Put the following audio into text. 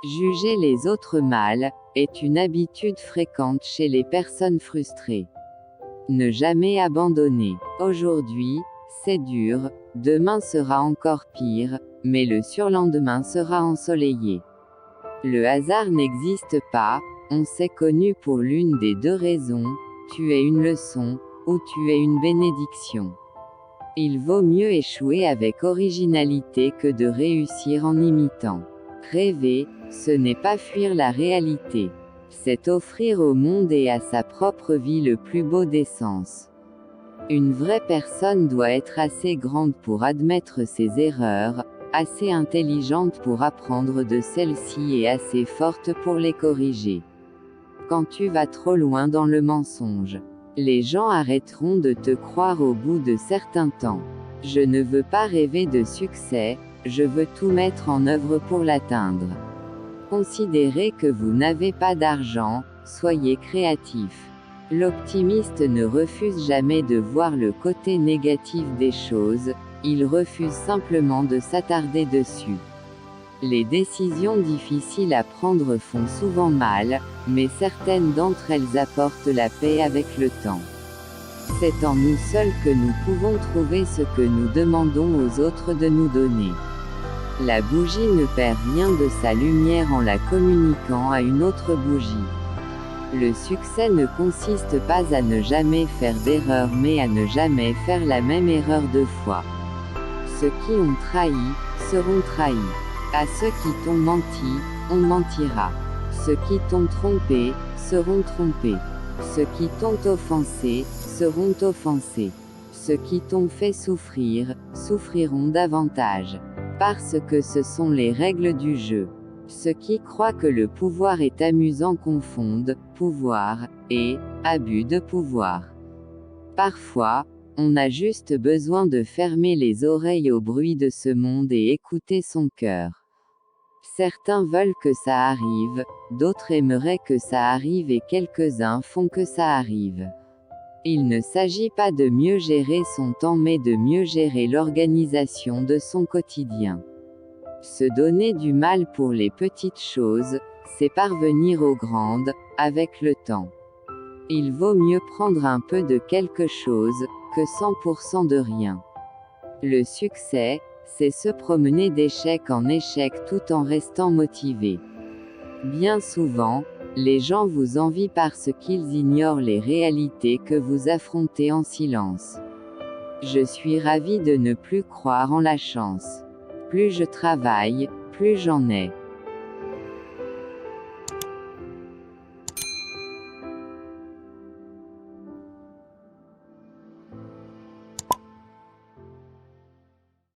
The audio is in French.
Juger les autres mal est une habitude fréquente chez les personnes frustrées. Ne jamais abandonner. Aujourd'hui, c'est dur, demain sera encore pire, mais le surlendemain sera ensoleillé. Le hasard n'existe pas, on s'est connu pour l'une des deux raisons, tu es une leçon, ou tu es une bénédiction. Il vaut mieux échouer avec originalité que de réussir en imitant. Rêver, ce n'est pas fuir la réalité. C'est offrir au monde et à sa propre vie le plus beau des sens. Une vraie personne doit être assez grande pour admettre ses erreurs, assez intelligente pour apprendre de celles-ci et assez forte pour les corriger. Quand tu vas trop loin dans le mensonge, les gens arrêteront de te croire au bout de certains temps. Je ne veux pas rêver de succès, je veux tout mettre en œuvre pour l'atteindre. Considérez que vous n'avez pas d'argent, soyez créatif. L'optimiste ne refuse jamais de voir le côté négatif des choses, il refuse simplement de s'attarder dessus. Les décisions difficiles à prendre font souvent mal, mais certaines d'entre elles apportent la paix avec le temps. C'est en nous seuls que nous pouvons trouver ce que nous demandons aux autres de nous donner. La bougie ne perd rien de sa lumière en la communiquant à une autre bougie. Le succès ne consiste pas à ne jamais faire d'erreur mais à ne jamais faire la même erreur deux fois. Ceux qui ont trahi, seront trahis. À ceux qui t'ont menti, on mentira. Ceux qui t'ont trompé, seront trompés. Ceux qui t'ont offensé, seront offensés. Ceux qui t'ont fait souffrir, souffriront davantage. Parce que ce sont les règles du jeu. Ceux qui croient que le pouvoir est amusant confondent pouvoir et abus de pouvoir. Parfois, on a juste besoin de fermer les oreilles au bruit de ce monde et écouter son cœur. Certains veulent que ça arrive, d'autres aimeraient que ça arrive et quelques-uns font que ça arrive. Il ne s'agit pas de mieux gérer son temps mais de mieux gérer l'organisation de son quotidien. Se donner du mal pour les petites choses, c'est parvenir aux grandes, avec le temps. Il vaut mieux prendre un peu de quelque chose, que 100% de rien. Le succès, c'est se promener d'échec en échec tout en restant motivé. Bien souvent, les gens vous envient parce qu'ils ignorent les réalités que vous affrontez en silence. Je suis ravi de ne plus croire en la chance. Plus je travaille, plus j'en ai.